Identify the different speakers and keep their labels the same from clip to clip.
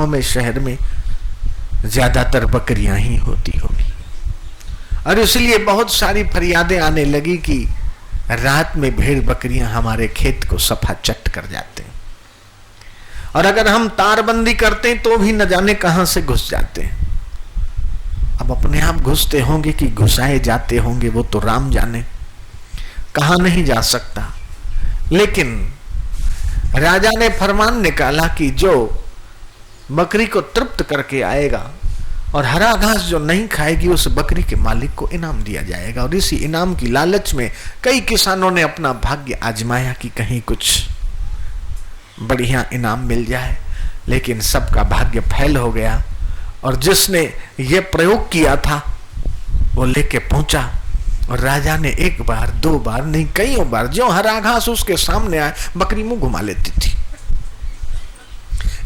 Speaker 1: गांव में, शहर में ज्यादातर बकरियां ही होती होगी, और इसलिए बहुत सारी फरियादें आने लगी कि रात में भेड़ बकरियां हमारे खेत को सफा चट कर जाते हैं, और अगर हम तारबंदी करते हैं तो भी न जाने कहां से घुस जाते हैं। अब अपने आप घुसते होंगे कि घुसाए जाते होंगे, वो तो राम जाने, कहां नहीं जा सकता। लेकिन राजा ने फरमान निकाला कि जो बकरी को तृप्त करके आएगा और हरा घास जो नहीं खाएगी, उस बकरी के मालिक को इनाम दिया जाएगा। और इसी इनाम की लालच में कई किसानों ने अपना भाग्य आजमाया कि कहीं कुछ बढ़िया इनाम मिल जाए, लेकिन सबका भाग्य फैल हो गया। और जिसने ये प्रयोग किया था वो लेके पहुंचा, और राजा ने एक बार, दो बार नहीं, कईयों बार जो हरा घास उसके सामने आए, बकरी मुंह घुमा लेती थी।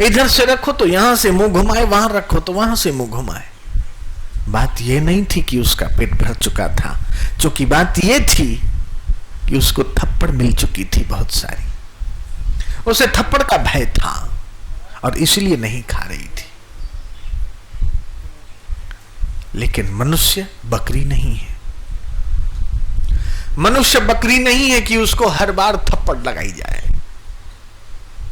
Speaker 1: इधर से रखो तो यहां से मुंह घुमाए, वहां रखो तो वहां से मुंह घुमाए। बात यह नहीं थी कि उसका पेट भर चुका था, क्योंकि बात यह थी कि उसको थप्पड़ मिल चुकी थी बहुत सारी, उसे थप्पड़ का भय था और इसलिए नहीं खा रही थी। लेकिन मनुष्य बकरी नहीं है। मनुष्य बकरी नहीं है कि उसको हर बार थप्पड़ लगाई जाए।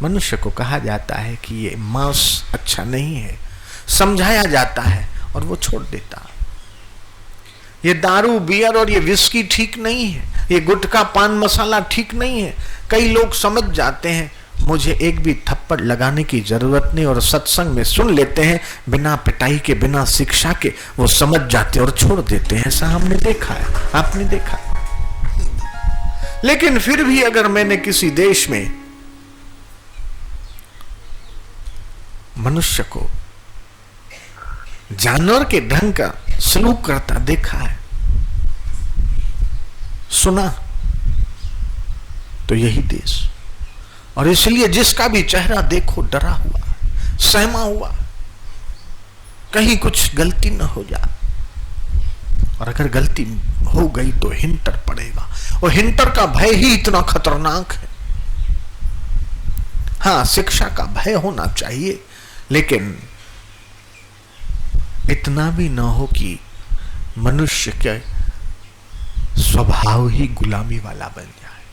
Speaker 1: मनुष्य को कहा जाता है कि ये मांस अच्छा नहीं है, समझाया जाता है और वो छोड़ देता। ये दारू, बियर और ये विस्की ठीक नहीं है, ये गुटखा, पान मसाला ठीक नहीं है। कई लोग समझ जाते हैं मुझे एक भी थप्पड़ लगाने की जरूरत नहीं, और सत्संग में सुन लेते हैं, बिना पिटाई के, बिना शिक्षा के वो समझ जाते और छोड़ देते हैं। ऐसा हमने देखा है, आपने देखा। लेकिन फिर भी अगर मैंने किसी देश में मनुष्य को जानवर के ढंग का सलूक करता देखा है, सुना, तो यही देश। और इसलिए जिसका भी चेहरा देखो डरा हुआ, सहमा हुआ, कहीं कुछ गलती न हो जाए, और अगर गलती हो गई तो हिंटर पड़ेगा। और हिंटर का भय ही इतना खतरनाक है। हाँ, शिक्षा का भय होना चाहिए, लेकिन इतना भी न हो कि मनुष्य के स्वभाव ही गुलामी वाला बन जाए।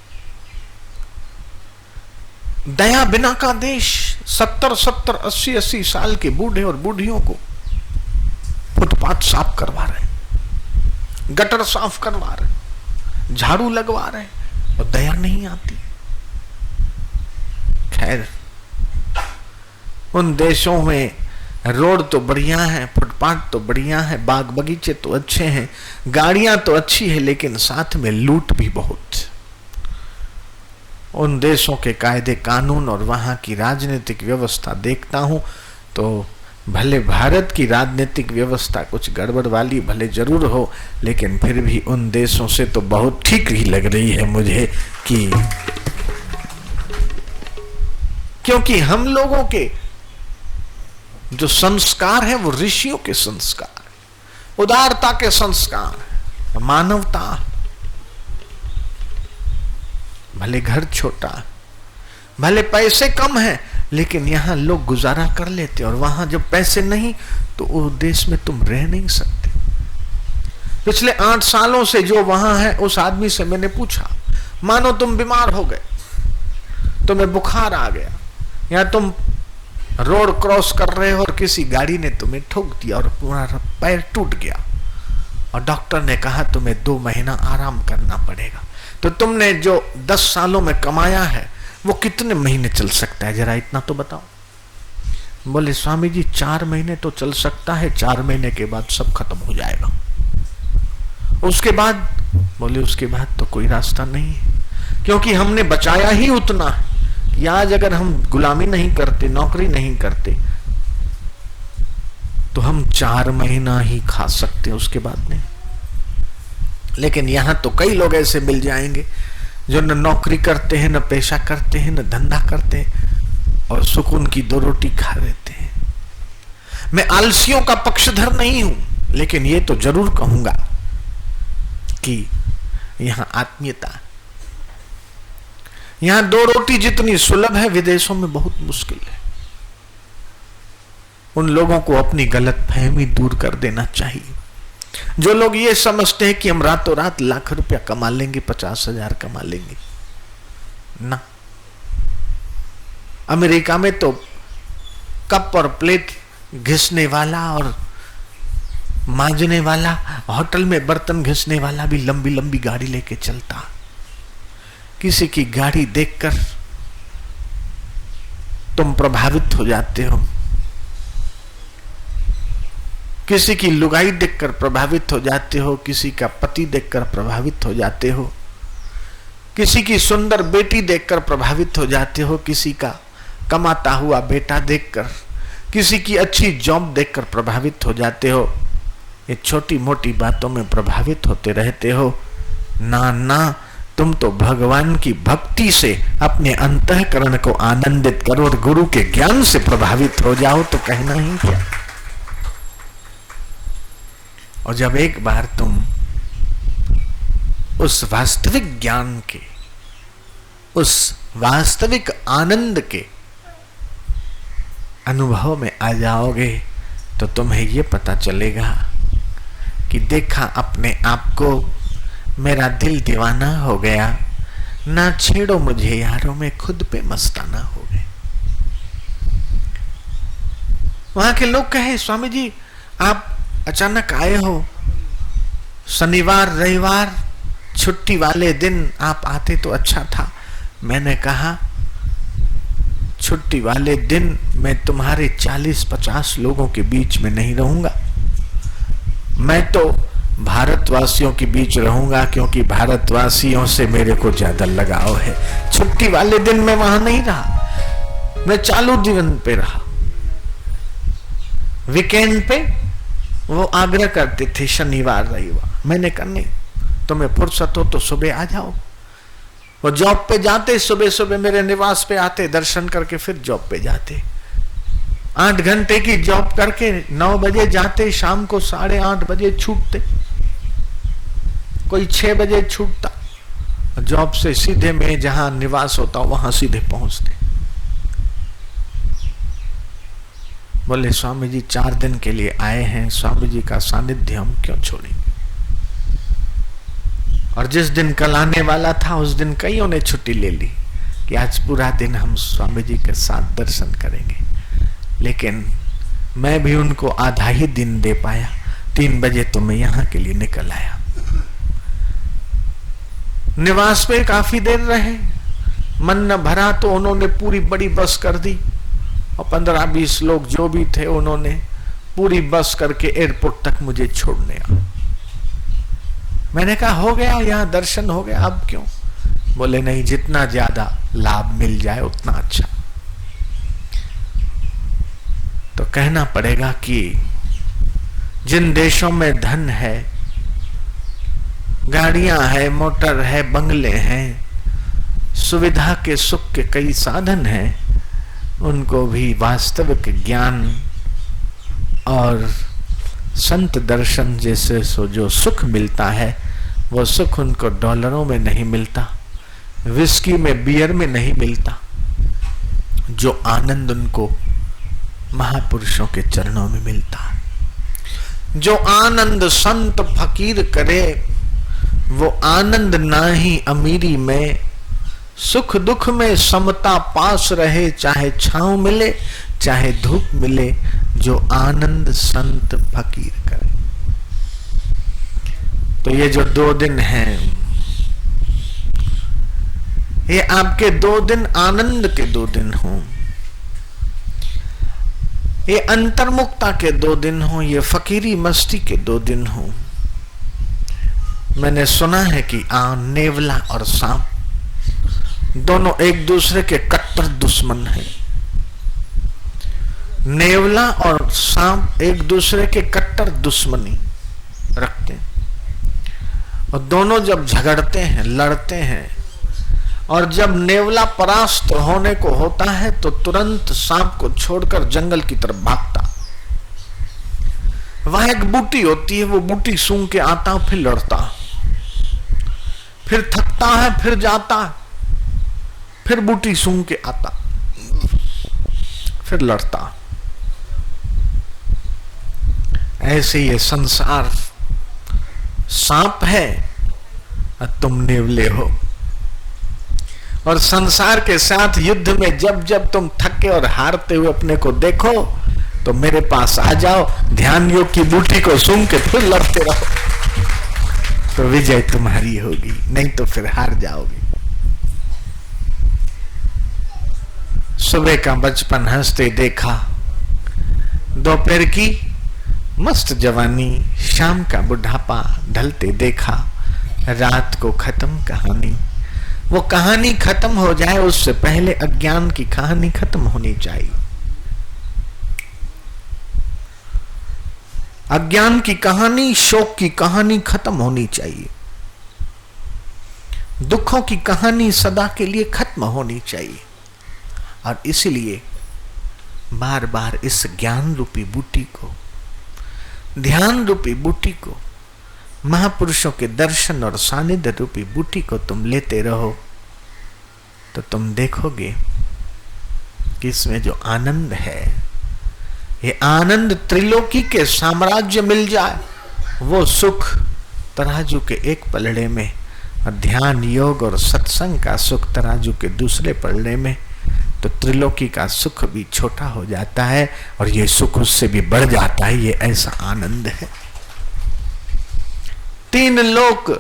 Speaker 1: दया बिना का देश, 70-70, 80-80 साल के बूढ़े और बूढ़ियों को फुटपाथ साफ करवा रहे, गटर साफ करवा रहे, झाड़ू लगवा रहे, और दया नहीं आती। खैर, उन देशों में रोड तो बढ़िया है, फुटपाथ तो बढ़िया है, बाग बगीचे तो अच्छे हैं, गाड़ियां तो अच्छी है, लेकिन साथ में लूट भी बहुत। उन देशों के कायदे कानून और वहां की राजनीतिक व्यवस्था देखता हूं तो भले भारत की राजनीतिक व्यवस्था कुछ गड़बड़ वाली भले जरूर हो, लेकिन फिर भी उन देशों से तो बहुत ठीक ही लग रही है मुझे, कि क्योंकि हम लोगों के जो संस्कार है वो ऋषियों के संस्कार, उदारता के संस्कार, मानवता। भले घर छोटा, भले पैसे कम हैं, लेकिन यहां लोग गुजारा कर लेते, और वहां जब पैसे नहीं तो उस देश में तुम रह नहीं सकते। पिछले 8 सालों से जो वहां है, उस आदमी से मैंने पूछा, मानो तुम बीमार हो गए, तुम्हें बुखार आ गया, या तुम रोड क्रॉस कर रहे हो और किसी गाड़ी ने तुम्हें ठोक दिया और तुम्हारा पैर टूट गया, और डॉक्टर ने कहा तुम्हें 2 महीना आराम करना पड़ेगा, तो तुमने जो 10 सालों में कमाया है वो कितने महीने चल सकता है, जरा इतना तो बताओ। बोले स्वामी जी 4 महीने तो चल सकता है, 4 महीने के बाद सब खत्म हो जाएगा। उसके बाद, बोले उसके बाद तो कोई रास्ता नहीं है, क्योंकि हमने बचाया ही उतना है कि आज अगर हम गुलामी नहीं करते, नौकरी नहीं करते, तो हम 4 महीना ही खा सकते, उसके बाद नहीं। लेकिन यहां तो कई लोग ऐसे मिल जाएंगे जो न नौकरी करते हैं, न पेशा करते हैं, न धंधा करते हैं, और सुकून की 2 रोटी खा लेते हैं। मैं आलसियों का पक्षधर नहीं हूं, लेकिन ये तो जरूर कहूंगा कि यहां आत्मीयता, यहां 2 रोटी जितनी सुलभ है विदेशों में बहुत मुश्किल है। उन लोगों को अपनी गलत फहमी दूर कर देना चाहिए। जो लोग ये समझते हैं कि हम रातों रात लाख रुपया कमा लेंगे, 50,000 कमा लेंगे, ना। अमेरिका में तो कप और प्लेट घिसने वाला और मांजने वाला, होटल में बर्तन घिसने वाला भी लंबी लंबी गाड़ी लेके चलता। किसी की गाड़ी देखकर तुम प्रभावित हो जाते हो, किसी की लुगाई देखकर प्रभावित हो जाते हो, किसी का पति देखकर प्रभावित हो जाते हो, किसी की सुंदर बेटी देखकर प्रभावित हो जाते हो, किसी का कमाता हुआ बेटा देखकर, किसी की अच्छी जॉब देखकर प्रभावित हो जाते हो। ये छोटी मोटी बातों में प्रभावित होते रहते हो। ना ना, तुम तो भगवान की भक्ति से अपने अंतःकरण को आनंदित करो और गुरु के ज्ञान से प्रभावित हो जाओ, तो कहना ही क्या। और जब एक बार तुम उस वास्तविक ज्ञान के, उस वास्तविक आनंद के अनुभव में आ जाओगे, तो तुम्हें ये पता चलेगा कि देखा अपने आप को, मेरा दिल दीवाना हो गया, ना छेड़ो मुझे यारों में खुद पे मस्ताना हो गए। वहां के लोग कहे, स्वामी जी आप अचानक आए हो, शनिवार रविवार छुट्टी वाले दिन आप आते तो अच्छा था। मैंने कहा छुट्टी वाले दिन मैं तुम्हारे 40-50 लोगों के बीच में नहीं रहूंगा, मैं तो भारतवासियों के बीच रहूंगा, क्योंकि भारतवासियों से मेरे को ज्यादा लगाव है। छुट्टी वाले दिन मैं वहां नहीं रहा, मैं चालू जीवन पे रहा। वीकेंड पे वो आग्रह करते थे शनिवार रविवार, मैंने कहा नहीं, तुम्हें फुर्सत हो तो सुबह आ जाओ। वो जॉब पे जाते, सुबह सुबह मेरे निवास पे आते, दर्शन करके फिर जॉब पे जाते। 8 घंटे की जॉब करके 9 बजे जाते, शाम को 8:30 बजे छूटते, कोई 6 बजे छूटता। जॉब से सीधे मैं जहां निवास होता वहां सीधे पहुंचते। बोले स्वामी जी 4 दिन के लिए आए हैं, स्वामी जी का सानिध्य हम क्यों छोड़ेंगे। और जिस दिन कल आने वाला था उस दिन कईयों ने छुट्टी ले ली कि आज पूरा दिन हम स्वामी जी के साथ दर्शन करेंगे, लेकिन मैं भी उनको आधा ही दिन दे पाया। 3 बजे तो मैं यहाँ के लिए निकल आया। निवास पे काफी देर रहे, मन न भरा तो उन्होंने पूरी बड़ी बस कर दी और 15-20 लोग जो भी थे उन्होंने पूरी बस करके एयरपोर्ट तक मुझे छोड़ने आ। मैंने कहा हो गया, यहाँ दर्शन हो गया, अब क्यों। बोले नहीं, जितना ज्यादा लाभ मिल जाए उतना अच्छा। तो कहना पड़ेगा कि जिन देशों में धन है, गाड़ियां है, मोटर है, बंगले हैं, सुविधा के सुख के कई साधन हैं, उनको भी वास्तविक ज्ञान और संत दर्शन जैसे जो सुख मिलता है, वो सुख उनको डॉलरों में नहीं मिलता, विस्की में, बियर में नहीं मिलता। जो आनंद उनको महापुरुषों के चरणों में मिलता, जो आनंद संत फकीर करे, वो आनंद ना ही अमीरी में, सुख दुख में समता पास रहे, चाहे छांव मिले चाहे धूप मिले, जो आनंद संत फकीर करे। तो ये जो 2 दिन हैं, ये आपके 2 दिन आनंद के 2 दिन हों, ये अंतर्मुक्ता के 2 दिन हों, ये फकीरी मस्ती के 2 दिन हों। मैंने सुना है कि नेवला और सांप दोनों एक दूसरे के कट्टर दुश्मन हैं। नेवला और सांप एक दूसरे के कट्टर दुश्मनी रखते हैं, और दोनों जब झगड़ते हैं, लड़ते हैं, और जब नेवला परास्त होने को होता है तो तुरंत सांप को छोड़कर जंगल की तरफ भागता। वहां एक बूटी होती है, वो बूटी सूंघ के आता, फिर लड़ता, फिर थकता है, फिर जाता, फिर बूटी सूंघ के आता, फिर लड़ता। ऐसे ये संसार सांप है और तुम नेवले हो। और संसार के साथ युद्ध में जब जब तुम थके और हारते हुए अपने को देखो तो मेरे पास आ जाओ, ध्यान योग की बूटी को सूंघ के फिर लड़ते रहो, तो विजय तुम्हारी होगी, नहीं तो फिर हार जाओगे। सुबह का बचपन हंसते देखा, दोपहर की मस्त जवानी, शाम का बुढ़ापा ढलते देखा, रात को खत्म कहानी। वो कहानी खत्म हो जाए उससे पहले अज्ञान की कहानी खत्म होनी चाहिए। अज्ञान की कहानी, शोक की कहानी खत्म होनी चाहिए। दुखों की कहानी सदा के लिए खत्म होनी चाहिए। और इसलिए बार बार इस ज्ञान रूपी बूटी को, ध्यान रूपी बूटी को, महापुरुषों के दर्शन और सानिध्य रूपी बूटी को तुम लेते रहो तो तुम देखोगे कि इसमें जो आनंद है, ये आनंद त्रिलोकी के साम्राज्य मिल जाए, वो सुख तराजू के एक पलड़े में, और ध्यान योग और सत्संग का सुख तराजू के दूसरे पलड़े में, तो त्रिलोकी का सुख भी छोटा हो जाता है और ये सुख उससे भी बढ़ जाता है। ये ऐसा आनंद है। तीन लोक,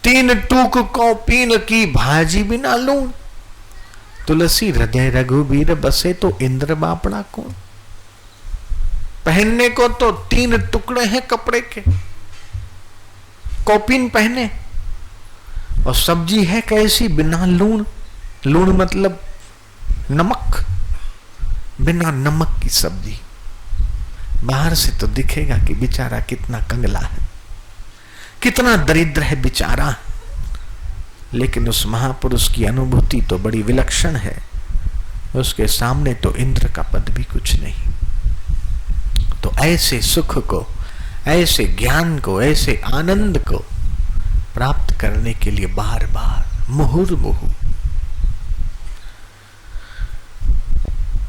Speaker 1: तीन टूक को पीन की भाजी बिना लूं, तुलसी हृदय रघुबीर बसे तो इंद्र बापड़ा कौन। पहनने को तो तीन टुकड़े हैं कपड़े के, कौपीन पहने, और सब्जी है कैसी बिना लूण। लूण मतलब नमक, बिना नमक की सब्जी। बाहर से तो दिखेगा कि बेचारा कितना कंगला है, कितना दरिद्र है बेचारा, लेकिन उस महापुरुष की अनुभूति तो बड़ी विलक्षण है। उसके सामने तो इंद्र का पद भी कुछ नहीं। तो ऐसे सुख को, ऐसे ज्ञान को, ऐसे आनंद को प्राप्त करने के लिए बार बार मुहुर्मुहु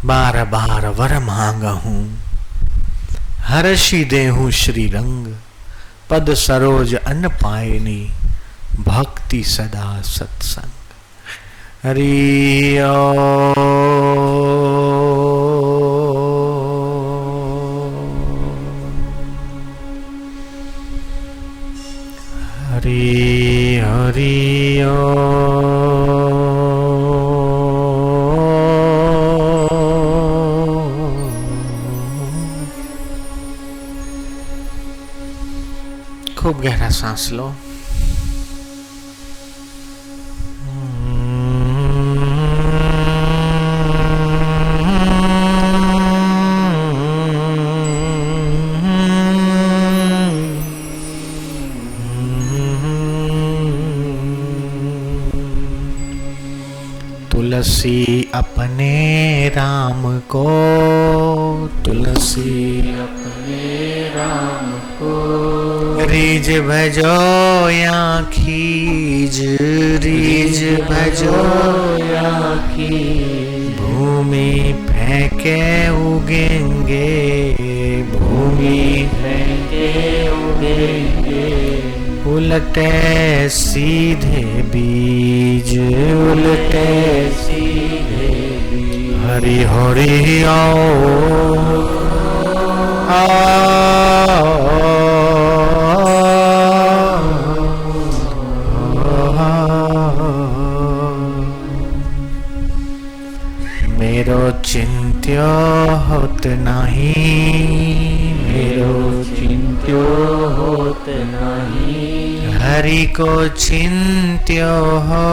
Speaker 1: बार बार वर मांगा हूं, हर्षि देहूं श्री रंग, पद सरोज अन्न पायनी, भक्ति सदा सत्संग। हरि हरि हरि खूब गहरा सांस लो। तुलसी अपने राम को, तुलसी अपने राम को, रीज भजो या खीज, रीज भजो या खीज, भूमि फेंके उगेंगे, भूमि फेंके उगेंगे, उलटे सीधे बीज, उलटे सीधे बीज। हरि हरि आओ मेरो चिंत्यो होत नहीं, मेरो चिंत्यो होत नहीं, हरि को चिंत्यो हो,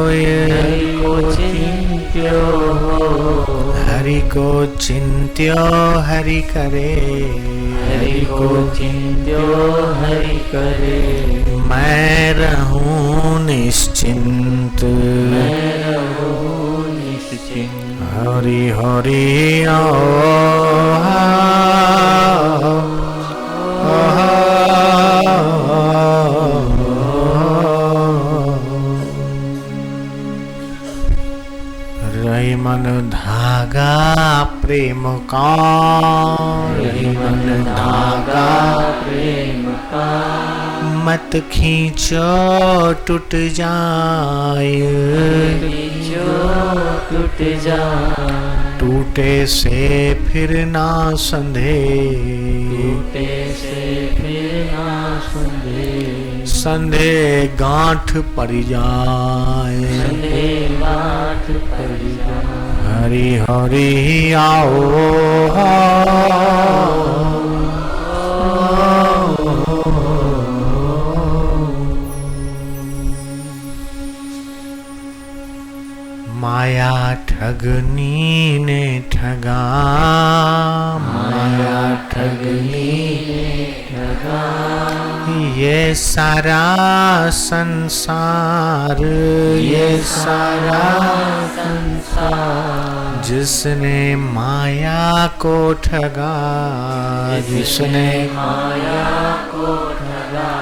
Speaker 1: हरि को चिंत्यो हो, हरि को चिंत्यो हरि करे, हरि को चिंत्यो हरि करे। मैं रहूं निश्चिंत, मैं रहूं निश्चिंत। हरि हरि रही मन धागा प्रेम का, रही मन धागा
Speaker 2: प्रेम का,
Speaker 1: मत खींचो टूट जाए,
Speaker 2: खींचो टूट जाए,
Speaker 1: टूटे से फिर ना संधे,
Speaker 2: टूटे से फिर ना संधे,
Speaker 1: संधे गांठ पड़ जाए,
Speaker 2: संधे गांठ पड़ जाए।
Speaker 1: हरि हरि आओ, माया ठगनी ने ठगा, माया ठगनी
Speaker 2: ने ठगा,
Speaker 1: ये सारा संसार, ये सारा
Speaker 2: संसार,
Speaker 1: जिसने माया को ठगा, जिसने
Speaker 2: माया को ठगा,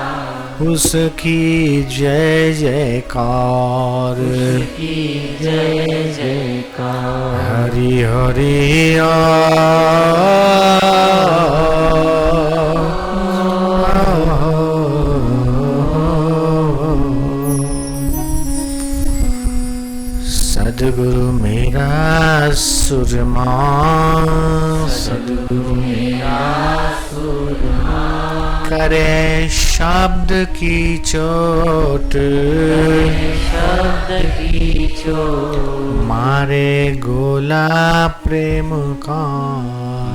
Speaker 1: उसकी जय जयकार,
Speaker 2: उसकी जय जयकार।
Speaker 1: हरि हरि सद्गुरु मेरा सुरमा,
Speaker 2: सद्गुरु मेरा सुरमा,
Speaker 1: करे शब्द की चोट,
Speaker 2: शब्द की चोट,
Speaker 1: मारे गोला प्रेम का,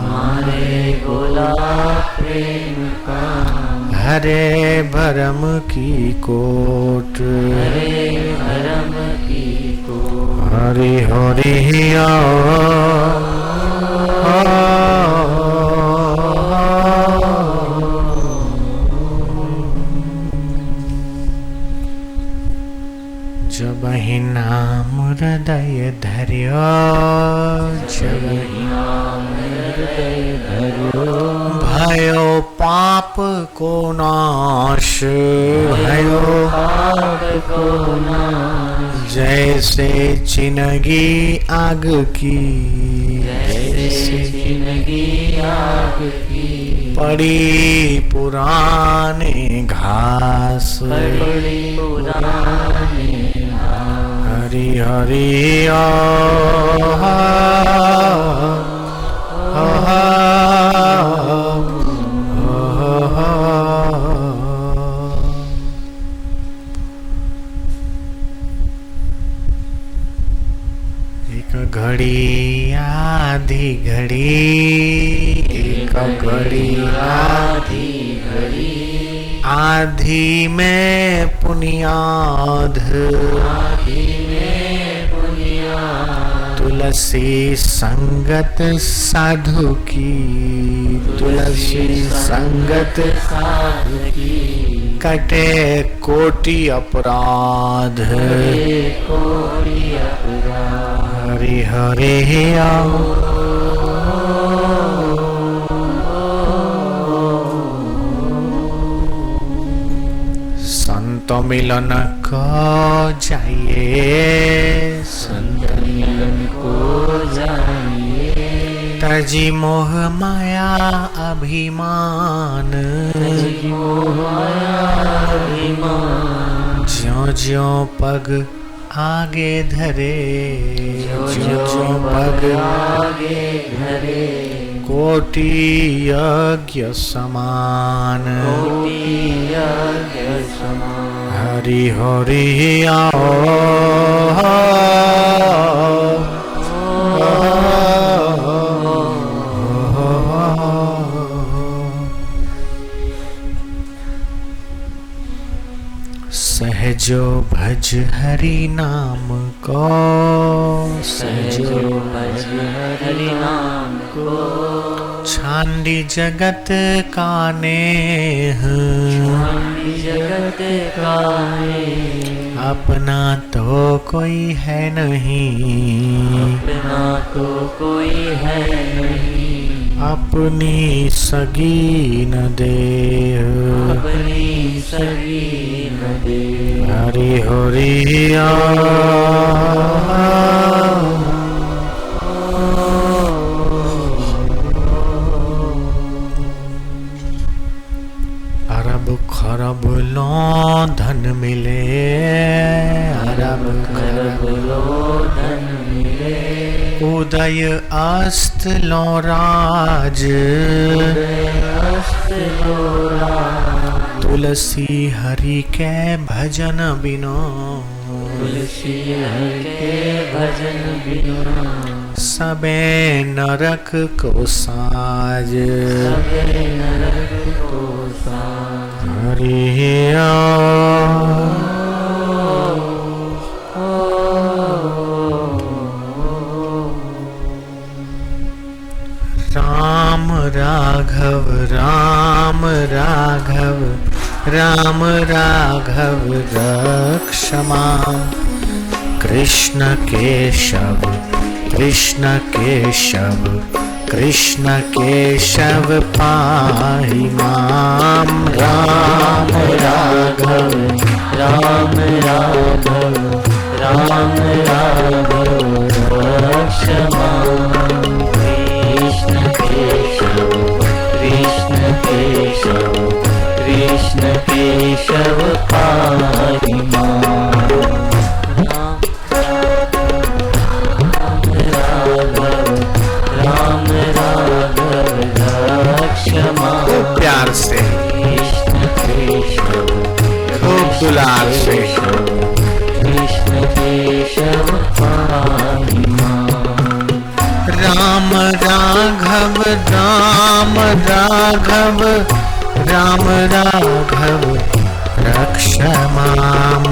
Speaker 2: मारे गोला प्रेम का,
Speaker 1: हरे भरम की कोट,
Speaker 2: हरे भरम की कोट।
Speaker 1: हरि हरि जब ही नाम हृदय धर्यो, जब ही
Speaker 2: नाम हृदय धरो,
Speaker 1: भयो पाप को नाश, भयो
Speaker 2: पाप को नाश,
Speaker 1: जैसे चिनगी आग की,
Speaker 2: जैसे जिंदगी आग की,
Speaker 1: पड़ी पुराने घास,
Speaker 2: पड़ी पुराने घास।
Speaker 1: हरि हरि एक घड़ी आधी घड़ी, एक घड़ी
Speaker 2: आधी घड़ी,
Speaker 1: आधी में पुनियाद,
Speaker 2: आधी में बुनियाद,
Speaker 1: तुलसी संगत साधु की, तुलसी संगत
Speaker 2: साधु की,
Speaker 1: कटे कोटि अपराध,
Speaker 2: कोटि अपराध।
Speaker 1: हरि हरि आओ, संत मिलन को जाइए,
Speaker 2: संत मिलन को जाइए,
Speaker 1: तजी मोह माया अभिमान,
Speaker 2: तजी मोह माया अभिमान,
Speaker 1: ज्यों ज्यों पग आगे धरे, ज्यों ज्यों पग
Speaker 2: आगे धरे,
Speaker 1: कोटि यज्ञ समान,
Speaker 2: कोटि यज्ञ समान।
Speaker 1: हरि हरि आओ, सहजो भज हरि नाम को,
Speaker 2: सहजो भज हरि नाम को,
Speaker 1: छांडी जगत का नेह,
Speaker 2: छांडी जगत का नेह,
Speaker 1: अपना तो कोई है नहीं,
Speaker 2: अपना तो कोई है नहीं,
Speaker 1: अपनी सगी न देह,
Speaker 2: अपनी सगी न दे।
Speaker 1: हरि हरि अरब लो धन मिले, अरब
Speaker 2: खरब लो धन मिले,
Speaker 1: उदय अस्त लो राज,
Speaker 2: अस्त लो राज,
Speaker 1: तुलसी हरि के भजन बिनो,
Speaker 2: तुलसी हरि के भजन बिना,
Speaker 1: सबे नरक को साज,
Speaker 2: सबे नरक को साज।
Speaker 1: हरि राम राघव राम राघव राम राघव रक्ष मां, कृष्ण केशव कृष्ण केशव कृष्ण केशव पाहि मां, राम राघव
Speaker 2: राम राघव राम राघव रक्ष मां, कृष्ण केशव कृष्ण केशव कृष्ण केशव पाहि मां, राम राघव रक्ष मां,
Speaker 1: प्यार से
Speaker 2: कृष्ण केशव
Speaker 1: खूब दुलार से
Speaker 2: कृष्ण केशव पाहि मां,
Speaker 1: राम राघव राम राघव राम राघव रक्ष मां,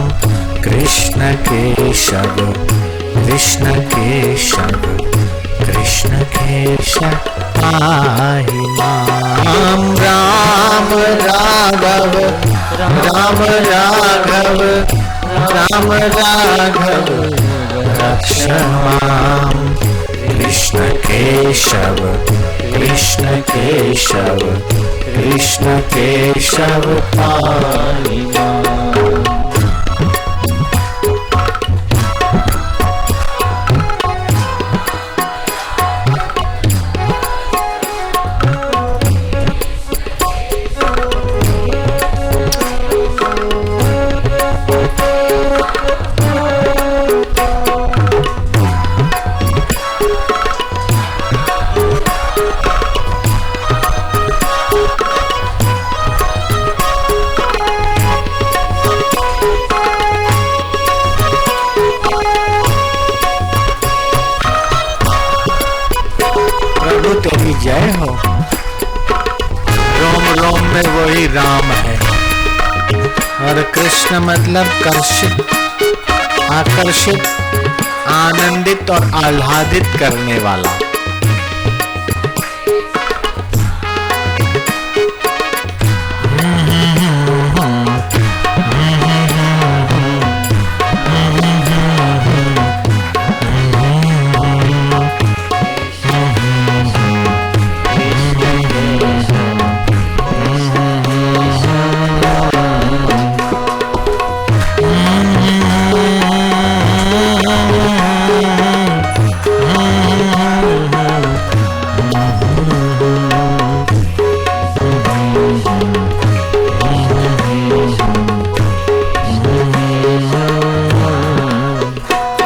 Speaker 1: कृष्ण केशव कृष्ण केशव कृष्ण केशव पाहि मां, राम राघव राम राघव राम राघव रक्ष मां, कृष्ण केशव कृष्ण केशव कृष्ण केशव पाहि मां। तेरी जय हो, रोम रोम में वही राम है, और कृष्ण मतलब कर्षित आकर्षित आनंदित और आह्लादित करने वाला।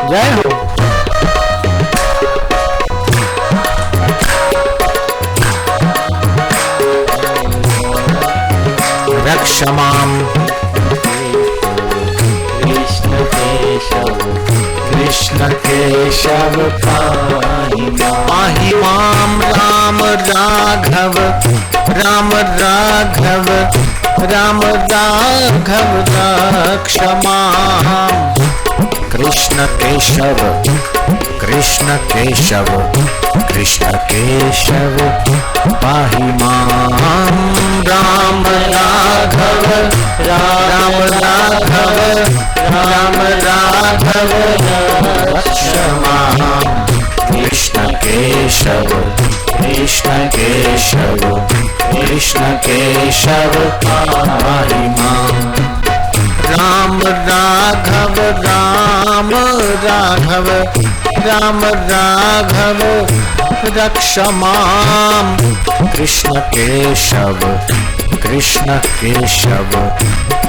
Speaker 1: जय हो। रक्ष मां
Speaker 2: कृष्ण केशव
Speaker 1: कृष्ण केशव
Speaker 2: पाहि मां,
Speaker 1: पाहि मां, राम राघव राम राघव राम राघव रक्ष मां, कृष्ण केशव कृष्ण केशव कृष्ण केशव पाहि मां, राम राघव राम राघव राम राघव रक्ष मां, कृष्ण केशव कृष्ण केशव कृष्ण केशव पाहि मां, राम राघव राम राघव राम राघव रक्ष मां, कृष्ण केशव कृष्ण केशव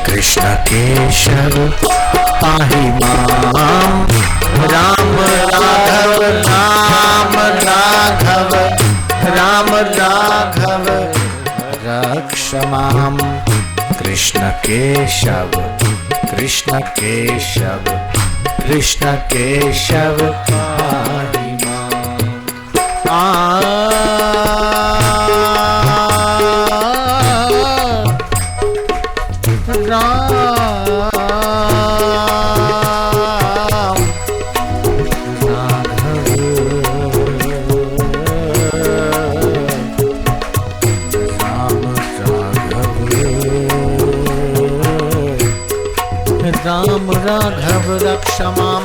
Speaker 1: कृष्ण केशव पाहि माम राम राघव राम राघव राम राघव रक्ष माम कृष्ण केशव कृष्ण केशव कृष्ण केशव पाहि माम। राम राघव रक्ष माम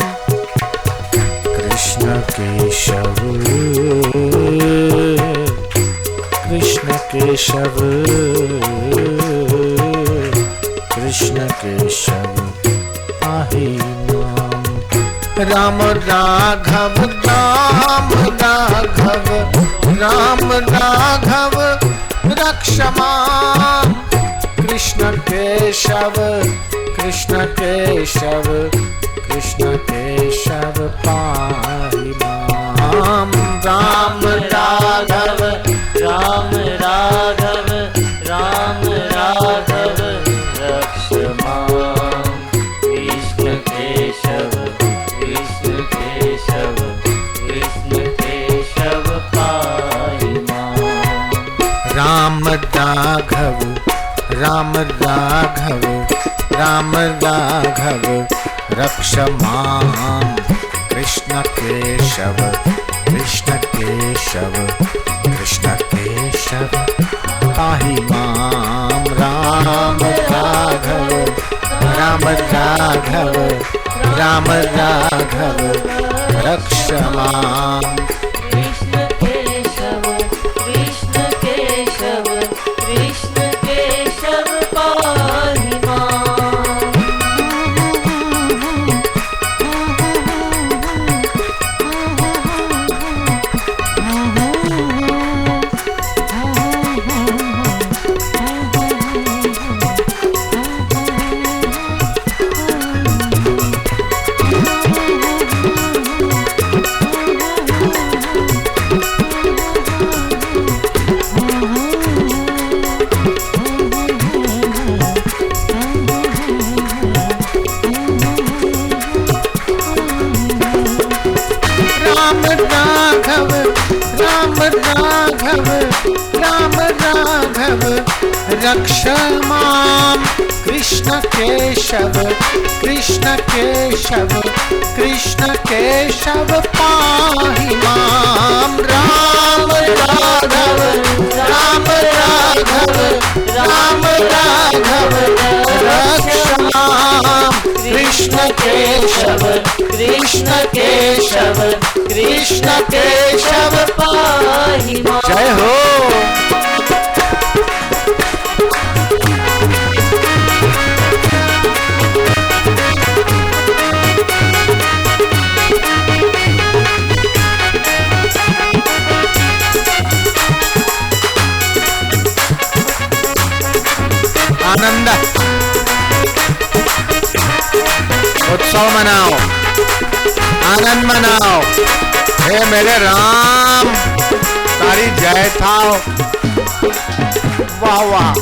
Speaker 1: कृष्ण केशव कृष्ण केशव कृष्ण केशव पाहि माम। राम राघव राम राघव राम राघव रक्ष माम कृष्ण केशव कृष्ण केशव कृष्ण केशव पाहि माम। राम राघव
Speaker 2: राम राघव राम राघव रक्ष माम कृष्ण केशव कृष्ण केशव कृष्ण केशव पाहि माम।
Speaker 1: राम राघव राम राघव राम राघव रक्ष माम कृष्ण केशव कृष्ण केशव कृष्ण केशव पाहि माम। राम राघव राम राघव राम राघव रक्ष माम
Speaker 2: कृष्ण केशव कृष्ण केशव कृष्ण केशव पाहि माम।
Speaker 1: राम राघव रक्ष माम कृष्ण केशव कृष्ण केशव कृष्ण केशव पाहि माम। राम राघव राम राघव राम राघव रक्ष माम कृष्ण केशव
Speaker 2: कृष्ण केशव कृष्ण केशव पाहि माम।
Speaker 1: जय हो। आनंद उत्सव मनाओ आनंद मनाओ। हे मेरे राम तारी जय थाओ। वाह वाह।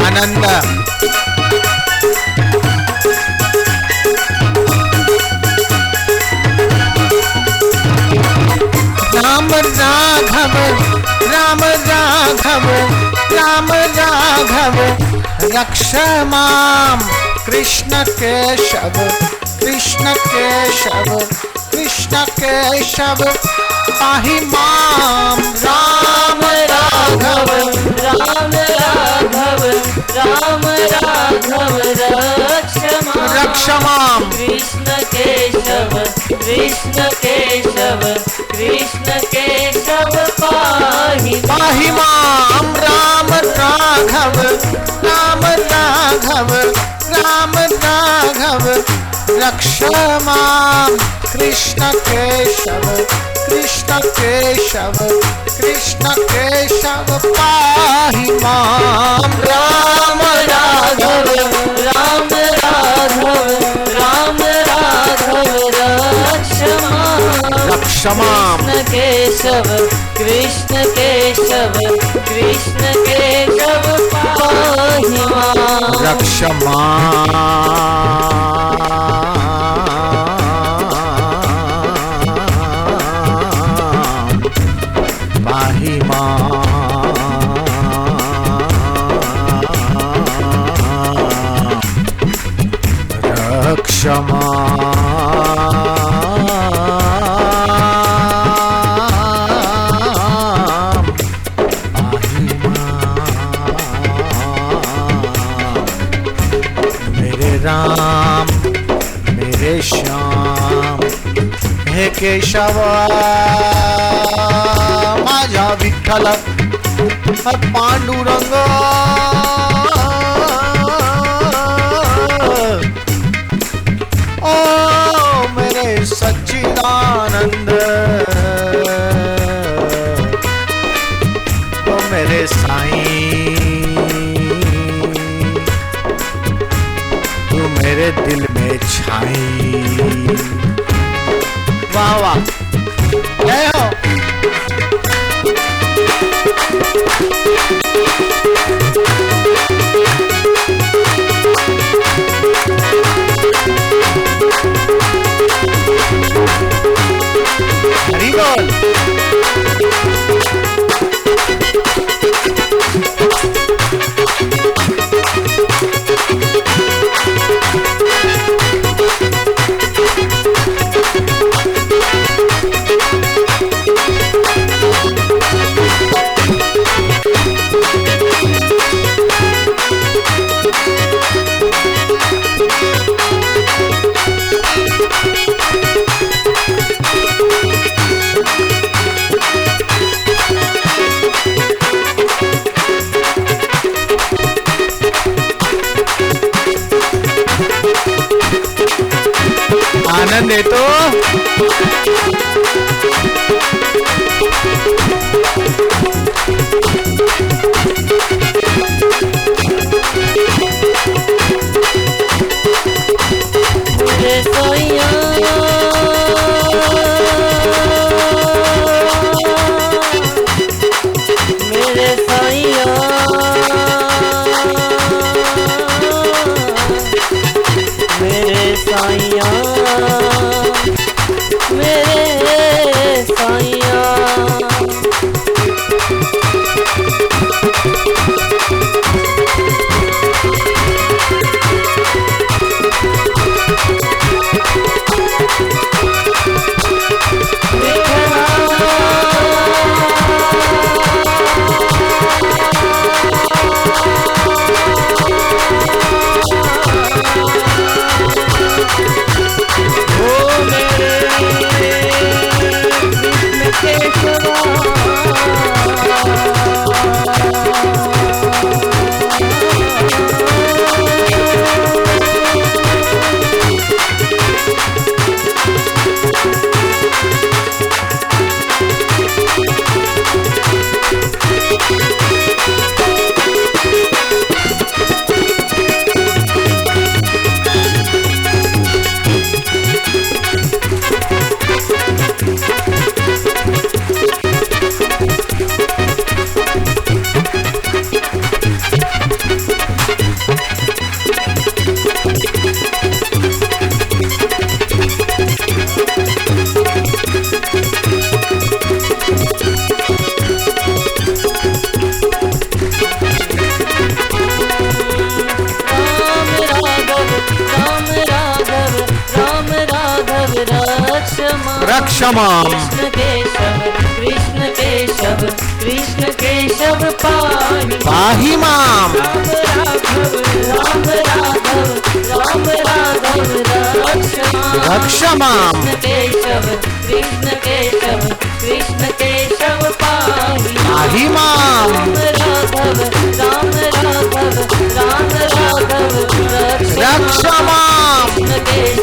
Speaker 1: आनंद राम राघव राम राघव राम राघव रक्ष माम कृष्ण केशव कृष्ण केशव कृष्ण केशव पाहि माम। राम राघव
Speaker 2: राम राघव राम राघव रक्ष माम कृष्ण केशव कृष्ण केशव कृष्ण केशव पाहि
Speaker 1: माम। राम राघव राम राघव राम राघव रक्ष मां कृष्ण केशव कृष्ण केशव कृष्ण केशव पाहि मां
Speaker 2: राम राघव राम राघव राम राघव रक्ष मां कृष्ण केशव कृष्ण केशव पाहि मां
Speaker 1: रक्ष पाहि रक्ष मेरे राम मेरे श्याम हे केशव माझा विठ्ठल पांडुरंग ओ मेरे सच्चिदानंद ओ मेरे साईं तू मेरे दिल में छाई वाह वाह जय हो हरि बोल आनंद है तो
Speaker 2: मेरे सोइया मेरे सोइया मेरे साइया मेरे साइया
Speaker 1: रक्ष मां
Speaker 2: कृष्ण केशव कृष्ण केशव पाहि
Speaker 1: मां
Speaker 2: राम राघव राम राघव रक्ष मां कृष्ण केशव कृष्ण केशव पाहि
Speaker 1: मां
Speaker 2: राघव राम राघव राम राघव
Speaker 1: रक्ष मां
Speaker 2: कृष्ण केशव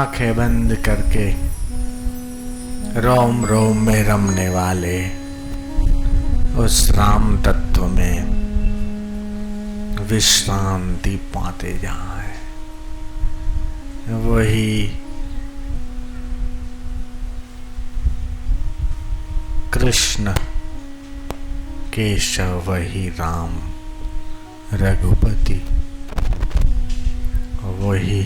Speaker 1: आंखें बंद करके रोम रोम में रमने वाले उस राम तत्व में विश्रांति पाते जाए। वही कृष्ण केशव, वही राम रघुपति, वही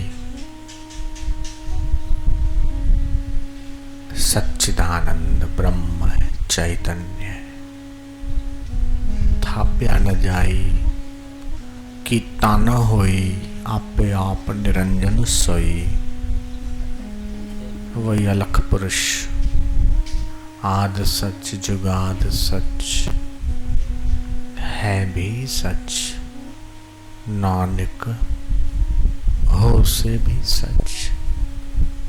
Speaker 1: सच्चिदानंद ब्रह्म चैतन्य। थाप्या न जाई कीता न होई, आपे आप निरंजन सोई। वही अलख पुरुष, आद सच जुगाद सच, है भी सच, नानक हो से भी सच।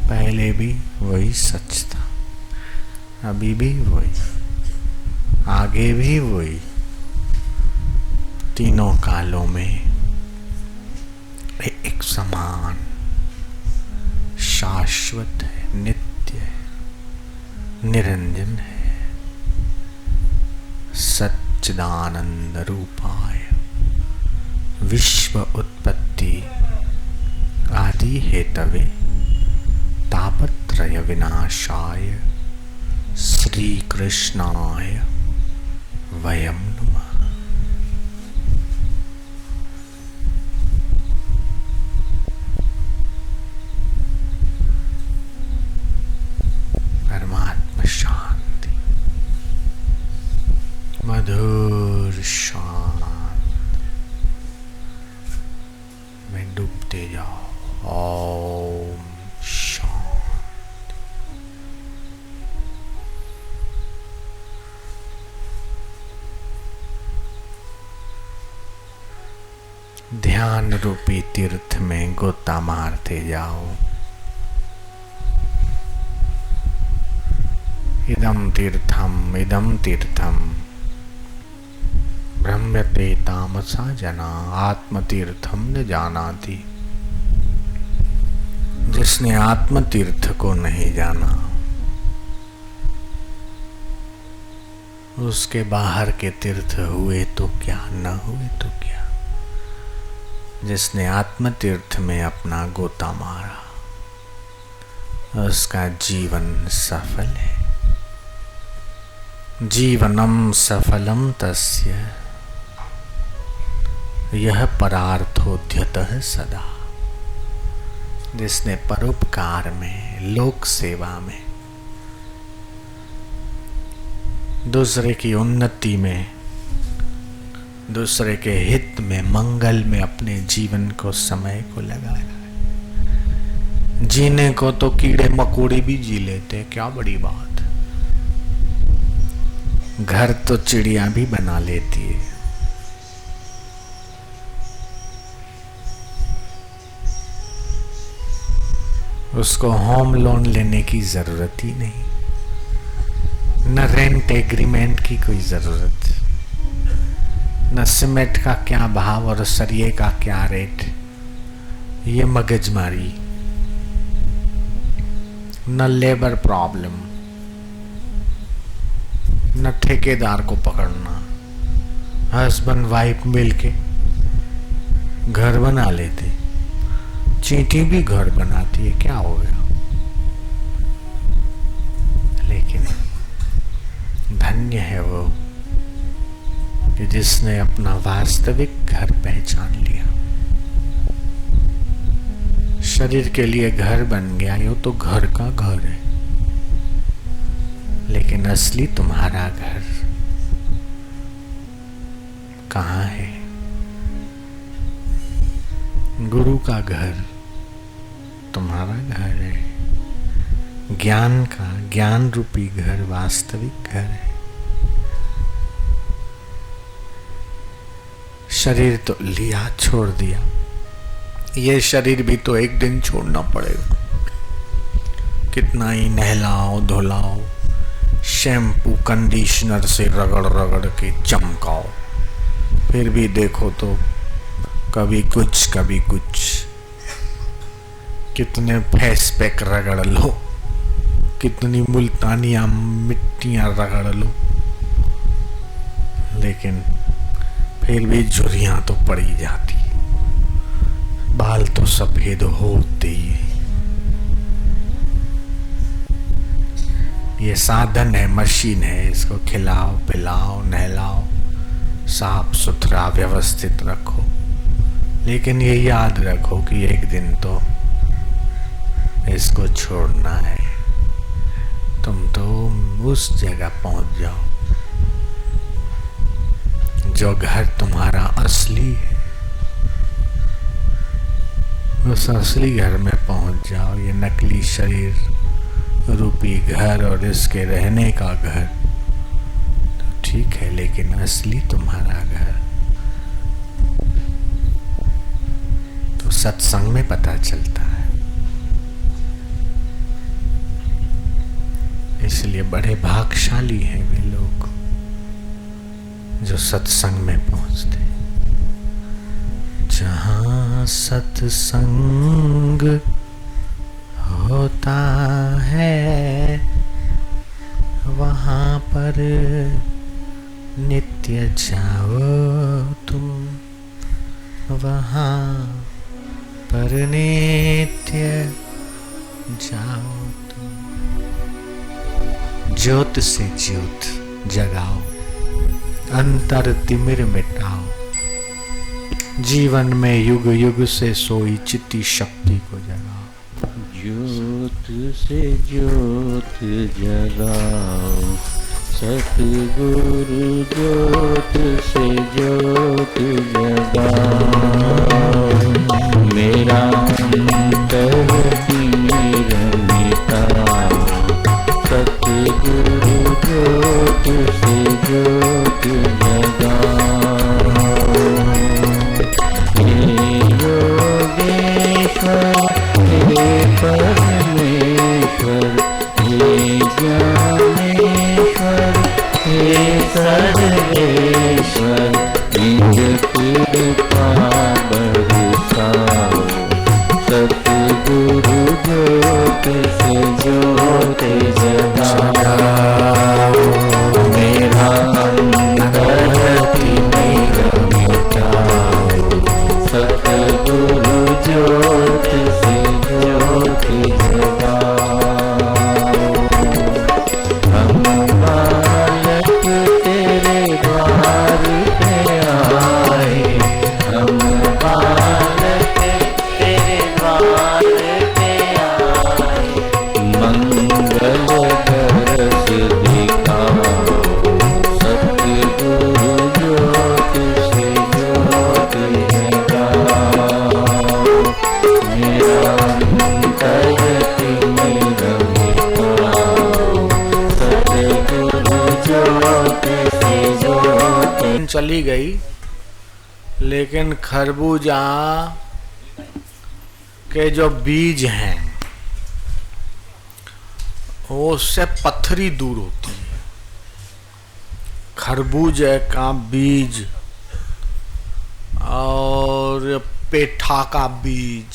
Speaker 1: पहले भी वही सच था, अभी भी वही, आगे भी वही। तीनों कालों में एक समान शाश्वत है, नित्य है, निरंजन है। सच्चिदानंद रूपाय विश्व उत्पत्ति आदि हेतवे तापत्रय विनाशाय श्री कृष्णाय वयं नमः। परमात्मा शांति, मधुर शांति में डूबते जाओ। ओम शांति। ध्यान रूपी तीर्थ में गोता मारते जाओ। इदं तीर्थम भ्रम्यते तामसा जना, आत्मतीर्थम न जानाति। जिसने आत्म तीर्थ को नहीं जाना, उसके बाहर के तीर्थ हुए तो क्या, न हुए तो क्या। जिसने आत्म तीर्थ में अपना गोता मारा, उसका जीवन सफल है। जीवनम सफलम तस्य यह परार्थोद्यतः सदा। जिसने परोपकार में, लोक सेवा में, दूसरे की उन्नति में, दूसरे के हित में, मंगल में अपने जीवन को, समय को लगाया। जीने को तो कीड़े मकोड़े भी जी लेते, क्या बड़ी बात। घर तो चिड़िया भी बना लेती है। उसको होम लोन लेने की जरूरत ही नहीं, न रेंट एग्रीमेंट की कोई जरूरत, न सीमेंट का क्या भाव और सरिये का क्या रेट, ये मगजमारी, न लेबर प्रॉब्लम, न ठेकेदार को पकड़ना। हस्बैंड वाइफ मिलके घर बना लेते, चींटी भी घर बनाती है, क्या हो गया। लेकिन धन्य है वो कि जिसने अपना वास्तविक घर पहचान लिया। शरीर के लिए घर बन गया, ये तो घर का घर है, लेकिन असली तुम्हारा घर कहाँ है? गुरु का घर तुम्हारा घर है। ज्ञान का, ज्ञान रूपी घर वास्तविक घर है। शरीर तो लिया, छोड़ दिया। ये शरीर भी तो एक दिन छोड़ना पड़ेगा। कितना ही नहलाओ धुलाओ, शैम्पू कंडीशनर से रगड़ रगड़ के चमकाओ, फिर भी देखो तो कभी कुछ कभी कुछ। कितने फेस पैक रगड़ लो, कितनी मुल्तानियां मिट्टियां रगड़ लो, लेकिन फिर भी झुर्रियां तो पड़ी जाती, बाल तो सफेद होते ही है। ये साधन है, मशीन है, इसको खिलाओ पिलाओ नहलाओ, साफ सुथरा व्यवस्थित रखो, लेकिन ये याद रखो कि एक दिन तो इसको छोड़ना है। तुम तो उस जगह पहुंच जाओ जो घर तुम्हारा असली है, उस असली घर में पहुंच जाओ। ये नकली शरीर रूपी घर और इसके रहने का घर तो ठीक है, लेकिन असली तुम्हारा घर तो सत्संग में पता चलता है। इसलिए बड़े भाग्यशाली हैं वे लोग जो सत्संग में पहुंचते हैं। जहां सत्संग होता है वहां पर नित्य जाओ तुम, वहां पर नित्य जाओ तुम। ज्योत से ज्योत जगाओ, अंतर तिमिर मिटाओ, जीवन में युग युग से सोई चित्ती शक्ति को जगाओ।
Speaker 3: ज्योत से ज्योत जगाओ, सतगुरु ज्योत से ज्योत जगाओ। मेरा अंतर तिमिर मिटाओ, सतगुरु ज्योत से ज्योत जगाओ। हे योगेश्वर हे परमेश्वर हे ज्ञानेश्वर हे सर्वेश्वर, निज कृपा बरसाओ, सतगुरु ज्योत से ज्योत जगाओ। मेरा अंतर तिमिर मिटाओ, सतगुरु ज्योत से ज्योत जगाओ। हम बालक तेरे द्वार पे आए, हम बालक तेरे द्वार पे आए। मंगल दरस दिखाओ, सतगुरु ज्योत से ज्योत जगाओ। मेरा अंतर तिमिर मिटाओ, सतगुरु ज्योत से ज्योत।
Speaker 1: चली गई, लेकिन खरबूजा के जो बीज हैं वो उससे पत्थरी दूर होती है। खरबूजे का बीज और पेठा का बीज,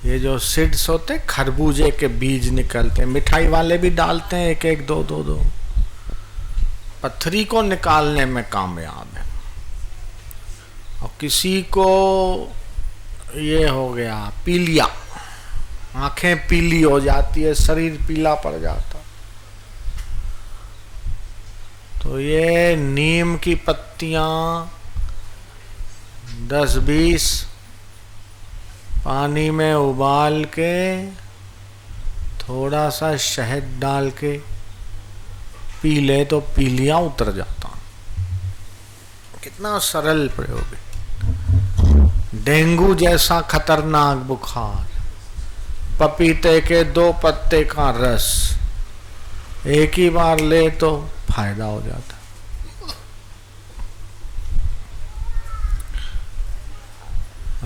Speaker 1: ये जो सीड्स होते खरबूजे के बीज निकलते हैं, मिठाई वाले भी डालते हैं, एक एक दो दो दो, पत्थरी को निकालने में कामयाब है। और किसी को ये हो गया पीलिया, आंखें पीली हो जाती है, शरीर पीला पड़ जाता, तो ये नीम की पत्तियां 10-20 पानी में उबाल के थोड़ा सा शहद डाल के पी ले तो पीलिया उतर जाता। कितना सरल प्रयोग है। डेंगू जैसा खतरनाक बुखार, पपीते के 2 पत्ते का रस एक ही बार ले तो फायदा हो जाता।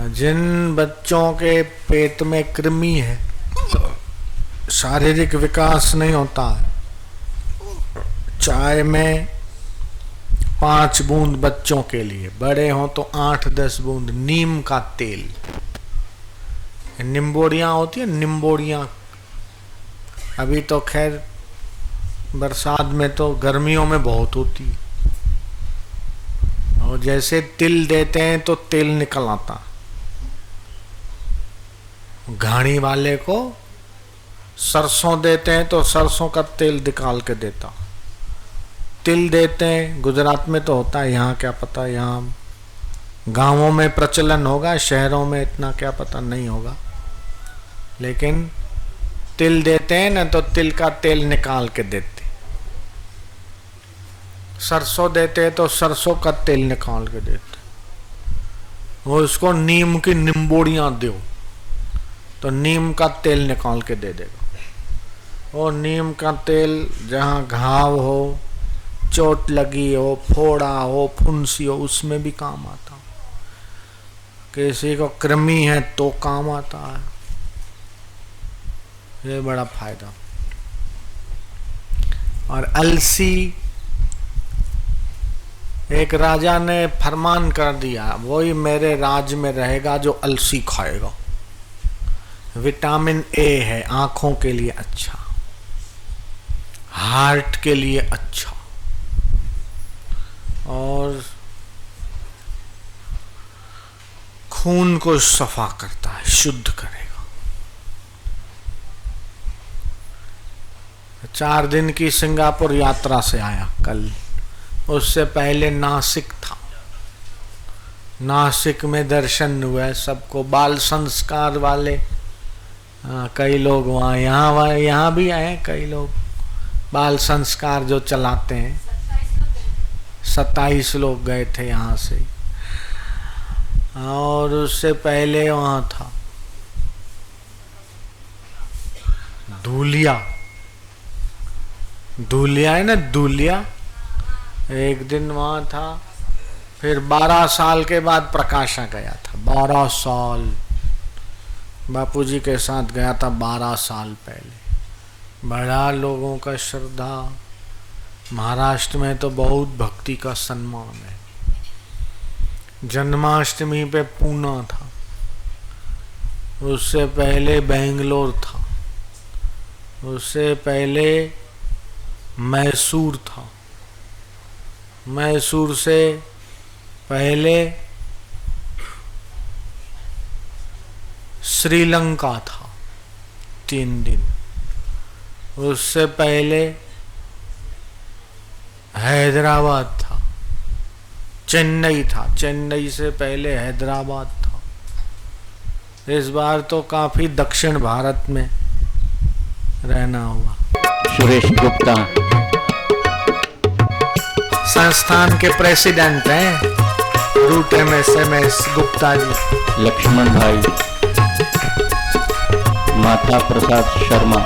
Speaker 1: जिन बच्चों के पेट में कृमि है, शारीरिक विकास नहीं होता है, चाय में 5 बूंद बच्चों के लिए, बड़े हों तो 8-10 बूंद नीम का तेल निम्बोड़ियाँ होती है, निम्बोड़ियाँ। अभी तो खैर बरसात में तो गर्मियों में बहुत होती है। और जैसे तिल देते हैं तो तेल निकल आता, घाणी वाले को सरसों देते हैं तो सरसों का तेल निकाल के देता। तिल देते हैं, गुजरात में तो होता है, यहाँ क्या पता, यहाँ गांवों में प्रचलन होगा, शहरों में इतना क्या पता नहीं होगा। लेकिन तिल देते हैं ना तो तिल का तेल निकाल के देते। सरसों देते हैं तो सरसों का तेल निकाल के देते। वो इसको नीम की निम्बोड़ियाँ दो तो नीम का तेल निकाल के दे देगा। और नीम का तेल जहाँ घाव हो, चोट लगी हो, फोड़ा हो, फुंसी हो, उसमें भी काम आता। किसी को कृमि है तो काम आता है। ये बड़ा फायदा। और अलसी, एक राजा ने फरमान कर दिया, वही मेरे राज में रहेगा जो अलसी खाएगा। विटामिन ए है, आंखों के लिए अच्छा, हार्ट के लिए अच्छा, और खून को सफा करता है, शुद्ध करेगा। 4 दिन की सिंगापुर यात्रा से आया कल। उससे पहले नासिक था। नासिक में दर्शन हुए सबको, बाल संस्कार वाले कई लोग वहाँ, यहाँ भी आए कई लोग बाल संस्कार जो चलाते हैं। 27 लोग गए थे यहाँ से। और उससे पहले वहाँ था धूलिया, धूलिया है ना, धूलिया, एक दिन वहाँ था। फिर 12 साल के बाद प्रकाशा गया था। 12 साल बापूजी के साथ गया था, 12 साल पहले। बड़ा लोगों का श्रद्धा, महाराष्ट्र में तो बहुत भक्ति का सम्मान है। जन्माष्टमी पे पूना था, उससे पहले बेंगलोर था, उससे पहले मैसूर था, मैसूर से पहले श्रीलंका था 3 दिन, उससे पहले हैदराबाद था, चेन्नई था, चेन्नई से पहले हैदराबाद था। इस बार तो काफी दक्षिण भारत में रहना हुआ।
Speaker 3: सुरेश गुप्ता
Speaker 1: संस्थान के प्रेसिडेंट हैं, रूट MS गुप्ता जी।
Speaker 3: लक्ष्मण भाई, माता प्रसाद शर्मा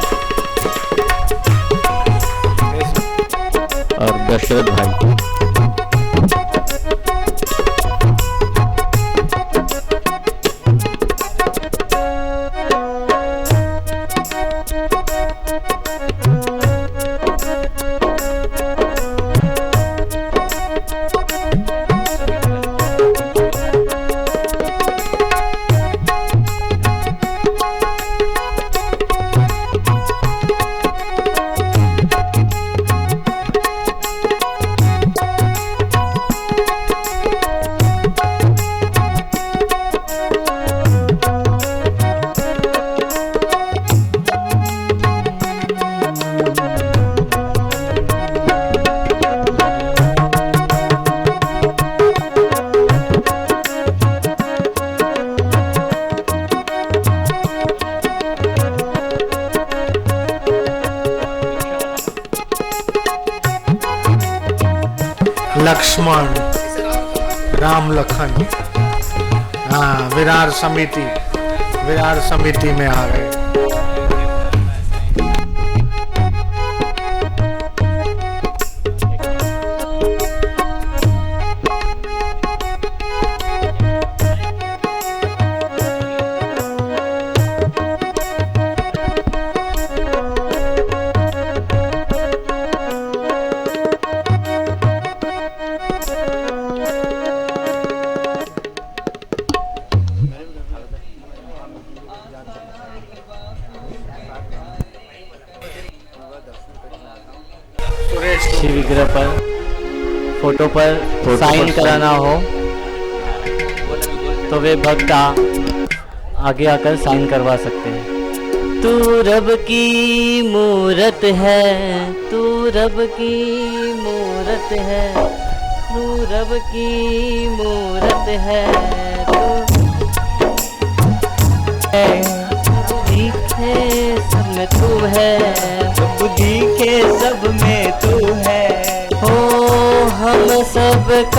Speaker 3: और दशरथ भाई।
Speaker 1: लक्ष्मण, राम लखन, हाँ, विरार समिति में आ गए।
Speaker 2: किसी विग्रह पर, फोटो पर साइन कराना हो तो वे भक्त आगे आकर साइन करवा सकते हैं। तू रब की मूरत है, तू रब की मूरत है, तू रब की मूरत है, बुद्धि के सब में तू है, बुद्धि के सब में तू है। हो हम सब